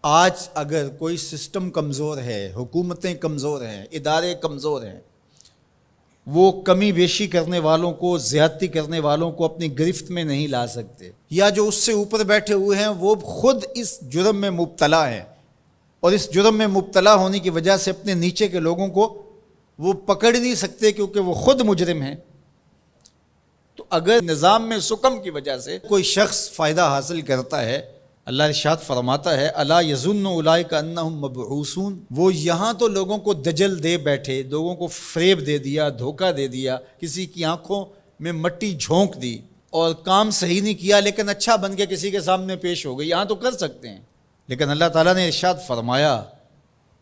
آج اگر کوئی سسٹم کمزور ہے، حکومتیں کمزور ہیں، ادارے کمزور ہیں، وہ کمی بیشی کرنے والوں کو، زیادتی کرنے والوں کو اپنی گرفت میں نہیں لا سکتے، یا جو اس سے اوپر بیٹھے ہوئے ہیں وہ خود اس جرم میں مبتلا ہیں، اور اس جرم میں مبتلا ہونے کی وجہ سے اپنے نیچے کے لوگوں کو وہ پکڑ نہیں سکتے کیونکہ وہ خود مجرم ہیں۔ تو اگر نظام میں سکم کی وجہ سے کوئی شخص فائدہ حاصل کرتا ہے، اللہ ارشاد فرماتا ہے الا یظن اولئک انہم مبعوثون، وہ یہاں تو لوگوں کو دجل دے بیٹھے، لوگوں کو فریب دے دیا، دھوکہ دے دیا، کسی کی آنکھوں میں مٹی جھونک دی اور کام صحیح نہیں کیا لیکن اچھا بن کے کسی کے سامنے پیش ہو گئی، یہاں تو کر سکتے ہیں، لیکن اللہ تعالیٰ نے ارشاد فرمایا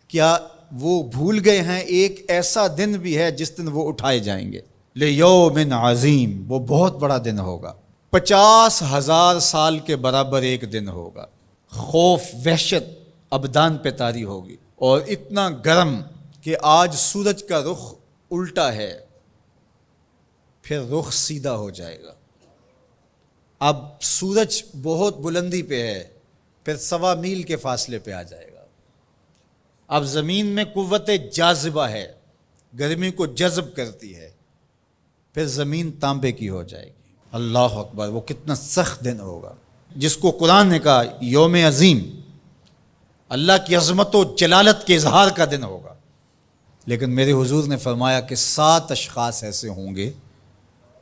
کیا وہ بھول گئے ہیں ایک ایسا دن بھی ہے جس دن وہ اٹھائے جائیں گے، لیوم عظیم، وہ بہت بڑا دن ہوگا، 50,000 سال کے برابر ایک دن ہوگا، خوف وحشت ابدان پہ طاری ہوگی، اور اتنا گرم کہ آج سورج کا رخ الٹا ہے، پھر رخ سیدھا ہو جائے گا، اب سورج بہت بلندی پہ ہے، پھر 1.25 میل کے فاصلے پہ آ جائے گا، اب زمین میں قوت جاذبہ ہے، گرمی کو جذب کرتی ہے، پھر زمین تانبے کی ہو جائے گی، اللہ اکبر، وہ کتنا سخت دن ہوگا جس کو قرآن نے کہا یوم عظیم، اللہ کی عظمت و جلالت کے اظہار کا دن ہوگا، لیکن میرے حضور نے فرمایا کہ 7 اشخاص ایسے ہوں گے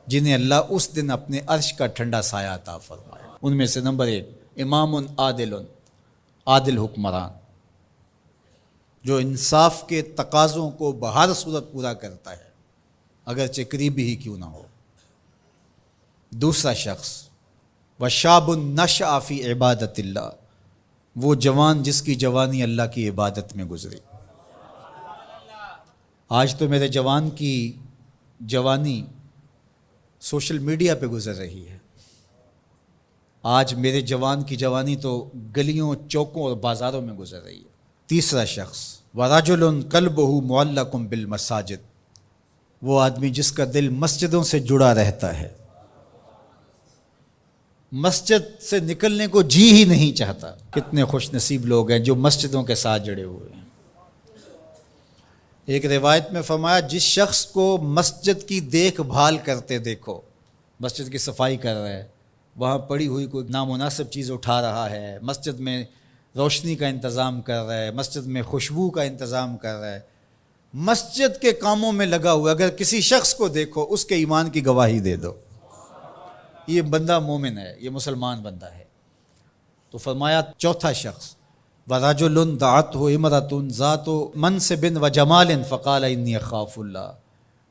جنہیں اللہ اس دن اپنے عرش کا ٹھنڈا سایہ عطا فرمایا، ان میں سے نمبر 1 امام عادل، عادل حکمران جو انصاف کے تقاضوں کو بہر صورت پورا کرتا ہے اگرچہ قریبی ہی کیوں نہ ہو۔ دوسرا شخص وشاب نشأ فی عبادت اللہ، وہ جوان جس کی جوانی اللہ کی عبادت میں گزری۔ آج تو میرے جوان کی جوانی سوشل میڈیا پہ گزر رہی ہے، آج میرے جوان کی جوانی تو گلیوں چوکوں اور بازاروں میں گزر رہی ہے۔ تیسرا شخص وَرَجُلٌ قَلْبُهُ مُعَلَّقٌ بِالْمَسَاجِدِ، وہ آدمی جس کا دل مسجدوں سے جڑا رہتا ہے، مسجد سے نکلنے کو جی ہی نہیں چاہتا۔ کتنے خوش نصیب لوگ ہیں جو مسجدوں کے ساتھ جڑے ہوئے ہیں۔ ایک روایت میں فرمایا جس شخص کو مسجد کی دیکھ بھال کرتے دیکھو، مسجد کی صفائی کر رہا ہے، وہاں پڑی ہوئی کوئی نامناسب چیز اٹھا رہا ہے، مسجد میں روشنی کا انتظام کر رہا ہے، مسجد میں خوشبو کا انتظام کر رہا ہے، مسجد کے کاموں میں لگا ہوا، اگر کسی شخص کو دیکھو اس کے ایمان کی گواہی دے دو، یہ بندہ مومن ہے، یہ مسلمان بندہ ہے۔ تو فرمایا چوتھا شخص وَرَجُلٌ دَعَتْهُ امْرَأَةٌ ذَاتُ مَنْصِبٍ وَجَمَالٍ فَقَالَ إِنِّي أَخَافُ اللَّهَ،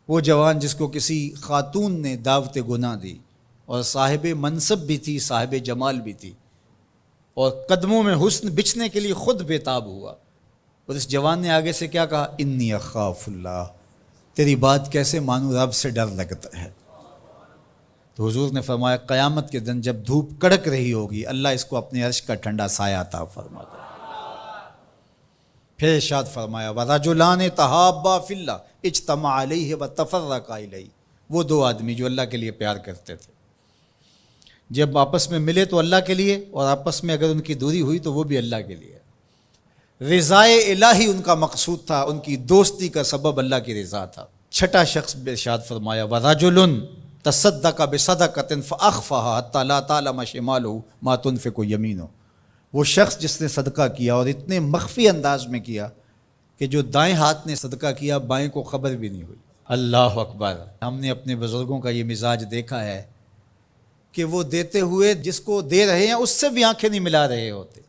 وہ جوان جس کو کسی خاتون نے دعوت گناہ دی اور صاحب منصب بھی تھی، صاحب جمال بھی تھی، اور قدموں میں حسن بچھنے کے لیے خود بےتاب ہوا، اور اس جوان نے آگے سے کیا کہا انی اخاف اللہ، تیری بات کیسے مانوں، رب سے ڈر لگتا ہے۔ تو حضور نے فرمایا قیامت کے دن جب دھوپ کڑک رہی ہوگی اللہ اس کو اپنے عرش کا ٹھنڈا سایہ عطا فرماتا ہے۔ پھر ارشاد فرمایا وَرَجُلَانِ تَحَابَّا فِي اللَّهِ اجْتَمَعَا عَلَيْهِ وَتَفَرَّقَا إِلَيْهِ، وہ 2 آدمی جو اللہ کے لیے پیار کرتے تھے، جب آپس میں ملے تو اللہ کے لیے، اور آپس میں اگر ان کی دوری ہوئی تو وہ بھی اللہ کے لیے۔ رضائے الہی ان کا مقصود تھا، ان کی دوستی کا سبب اللہ کی رضا تھا۔ چھٹا شخص ارشاد فرمایا وَرَجُلٌ تَصَدَّقَ بِصَدَقَةٍ فَأَخْفَاهَا حَتَّى لَا تَعْلَمَ شِمَالُهُ مَا تُنْفِقُ يَمِينُهُ، وہ شخص جس نے صدقہ کیا اور اتنے مخفی انداز میں کیا کہ جو دائیں ہاتھ نے صدقہ کیا بائیں کو خبر بھی نہیں ہوئی۔ اللہ اکبر، ہم نے اپنے بزرگوں کا یہ مزاج دیکھا ہے کہ وہ دیتے ہوئے جس کو دے رہے ہیں اس سے بھی آنکھیں نہیں ملا رہے ہوتے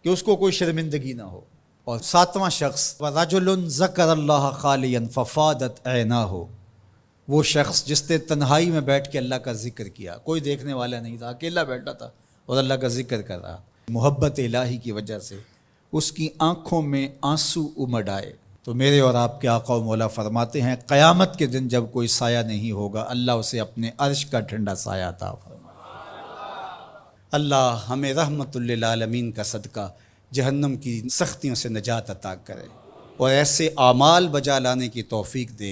کہ اس کو کوئی شرمندگی نہ ہو۔ اور 7واں شخص وَرَجُلٌ ذَكَرَ اللَّهَ خَالِيًا فَفَاضَتْ عَيْنَاهُ، وہ شخص جس نے تنہائی میں بیٹھ کے اللہ کا ذکر کیا، کوئی دیکھنے والا نہیں تھا، اکیلا بیٹھا تھا اور اللہ کا ذکر کر رہا، محبت الہی کی وجہ سے اس کی آنکھوں میں آنسو امڈ آئے۔ تو میرے اور آپ کے آقا و مولا فرماتے ہیں قیامت کے دن جب کوئی سایہ نہیں ہوگا اللہ اسے اپنے عرش کا ٹھنڈا سایہ عطا فرمائے۔ اللہ ہمیں رحمت للعالمین کا صدقہ جہنم کی سختیوں سے نجات عطا کرے اور ایسے اعمال بجا لانے کی توفیق دے